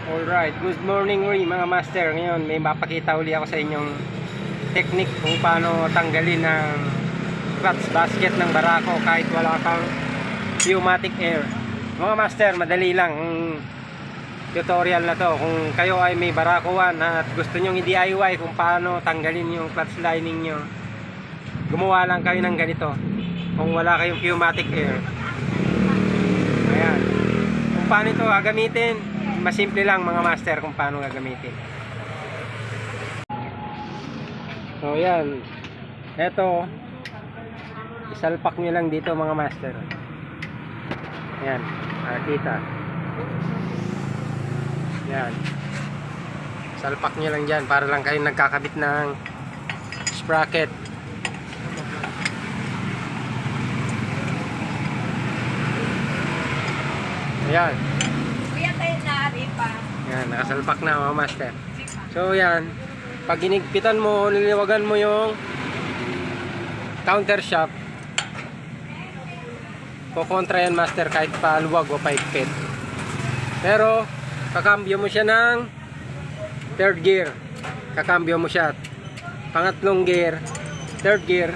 Alright, good morning uli mga master. Ngayon may mapakita uli ako sa inyong technique kung paano tanggalin ng clutch basket ng Barako kahit wala kang pneumatic air. Mga master, madali lang ang tutorial na to. Kung kayo ay may Barako 1 at gusto nyong i-DIY kung paano tanggalin yung clutch lining nyo, gumawa lang kayo ng ganito kung wala kayong pneumatic air. Ayan, kung paano ito gagamitin, masimple lang mga master kung paano gagamitin. So yan, eto isalpak nyo lang dito mga master. Yan, kita. Yan, salpak nyo lang dyan para lang kayo nagkakabit ng sprocket. Ayan. Yan, nakasalpak na mga master. So yan, pag ginigpitan mo, niliwagan mo yung counter shaft, kukontra yan master kahit paluwag o paikpit. Pero kakambyo mo siya ng third gear, kakambyo mo siya pangatlong gear, third gear,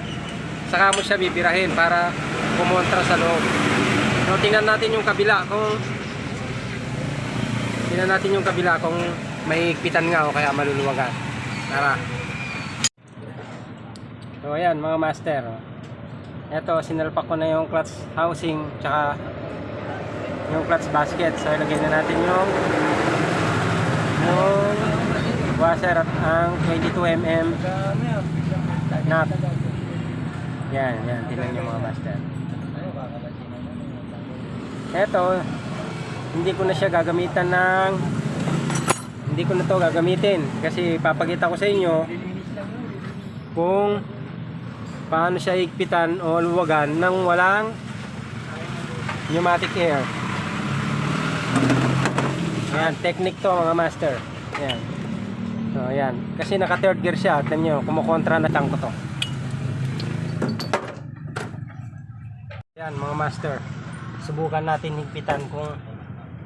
saka mo siya bibirahin para kumontra sa loob. So tingnan natin yung kabila kung may higpitan nga o kaya maluluwagan. Tara. So ayan mga master, eto sinalpak ko na yung clutch housing tsaka yung clutch basket. So ilagay na natin yung washer at ang 22mm nut. Yan, tingnan nyo mga master. Eto, hindi ko na to gagamitin kasi papakita ko sa inyo kung paano siya higpitan o luwagan nang walang pneumatic air. Ayan, technique to mga master. Ayan. So ayan, kasi naka third gear siya. Tignan nyo, kumukontra na tank ko to. Ayan mga master, subukan natin higpitan kung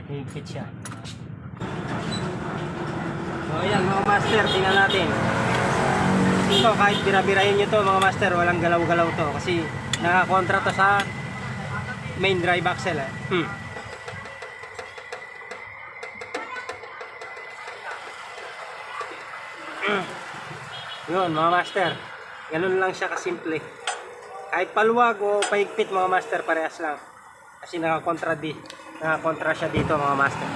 higpit siya. So ayan mga master, tingnan natin. Ito kahit binabirahin nyo to mga master, walang galaw-galaw to kasi nakakontra to sa main drive axle Yun mga master, ganun lang siya kasimple. Kahit paluwag o paigpit mga master, parehas lang kasi nakakontra siya dito mga master.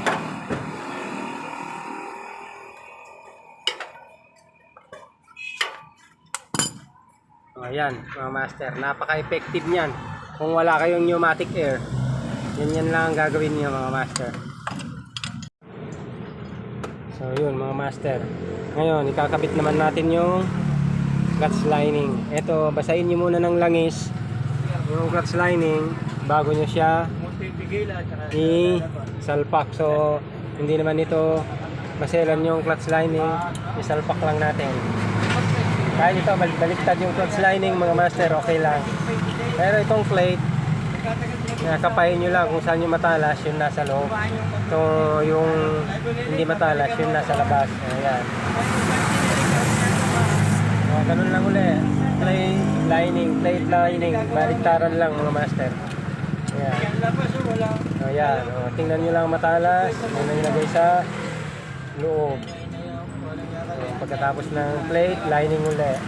Ayan mga master, napaka-effective niyan kung wala kayong pneumatic air. Yan lang ang gagawin niyo mga master. So yun mga master, ngayon ikakabit naman natin yung clutch lining. Ito, basahin niyo muna ng langis yung clutch lining bago nyo siya isalpak. So hindi naman ito maselan yung clutch lining, isalpak lang natin. Kahit ito baliktad yung clutch lining mga master, okay lang. Pero itong plate, kapayin nyo lang kung saan yung matalas, yun nasa loob. Ito yung hindi matalas, yun nasa labas. Ayan. Ganun lang ulit. Plate lining, baliktaran lang mga master. Ayan. Ayan. Tingnan nyo lang matalas, yun na nilagay sa loob. Pagkatapos ng plate, lining ulit.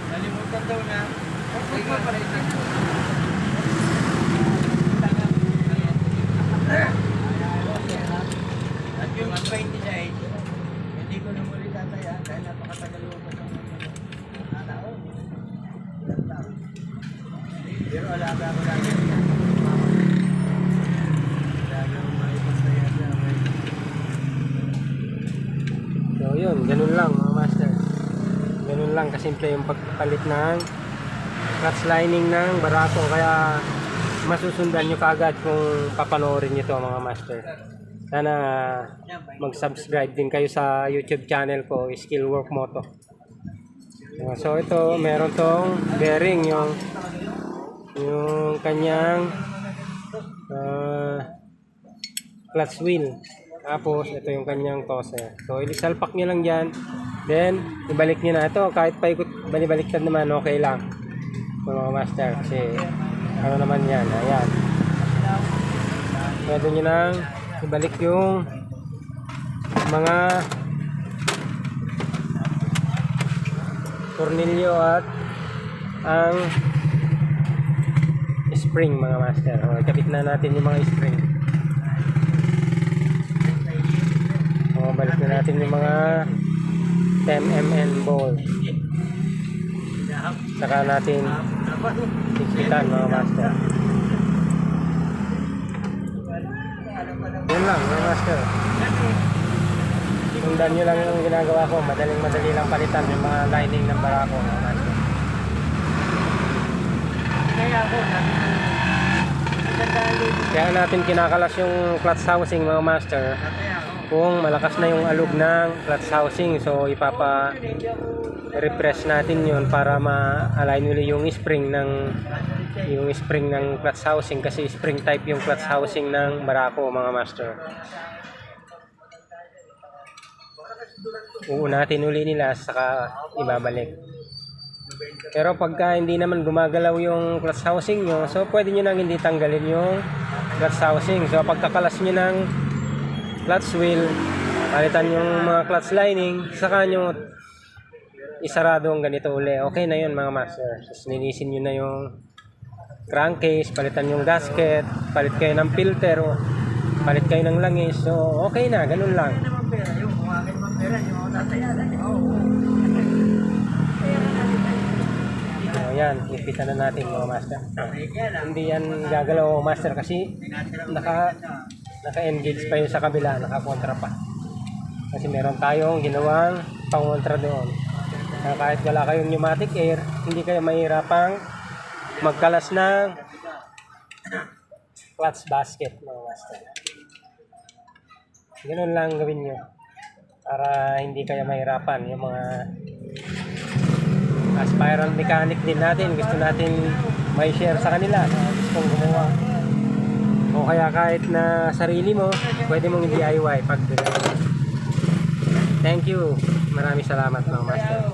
At yung 29, hindi ko na muli tataya dahil napakatagal mo pa ng taon. Pero alaga ko lang yan. So yun, ganun lang mga master. Ganun lang kasimple yung pagpapalit ng clutch lining ng Barako. Kaya masusundan nyo kaagad kung papanoorin nyo to mga master. Sana mag-subscribe din kayo sa YouTube channel ko, Skill Work Moto. So ito, meron tong bearing, yung kanyang clutch wheel. Tapos, ito yung kanyang toser. So, ilisalpak nyo lang dyan. Then, ibalik nyo na. Ito, kahit paikot, balibaliktad naman, okay lang. So, mga master, kasi, ano naman yan, ayan. Pwede nyo nang ibalik yung mga tornilyo at ang spring, mga master. O, ikabit na natin yung mga spring. O, balik na natin yung mga 10mm ball. Saka natin siksikan, mga master. Yun lang, mga master. Sundan nyo lang yung ginagawa ko. Madaling-madali lang palitan yung mga lining ng barako, mga master. Kaya natin kinakalas yung clutch housing, mga master, kung malakas na yung alog ng clutch housing. So ipapa-refresh natin yun para ma-align uli yung spring ng clutch housing, kasi spring type yung clutch housing ng barako, mga master. Uunatin uli nila saka ibabalik. Pero pagka hindi naman gumagalaw yung clutch housing nyo, so pwede nyo nang hindi tanggalin yung clutch housing. So pagkakalas nyo ng clutch wheel, palitan yung mga clutch lining, saka nyo isarado ang ganito uli. Okay na yun, mga master. So nilisin nyo na yung crankcase, palitan yung gasket, palit kayo ng filter, palit kayo ng langis. So okay na, ganun lang. Yan, ipitan na natin, mga master. Hindi yan gagalaw, master, kasi naka-engage pa yun sa kabila, naka-kontra pa. Kasi meron tayong ginawang pang-kontra doon. Kaya kahit wala kayong pneumatic air, hindi kayo mahirapang magkalas ng clutch basket, mga master. Ganun lang gawin nyo para hindi kayo mahirapan. Yung mga aspirant mechanic din natin, gusto natin may share sa kanila, gustong gumawa, o kaya kahit na sarili mo, pwede mong DIY pag thank you, maraming salamat, mga master.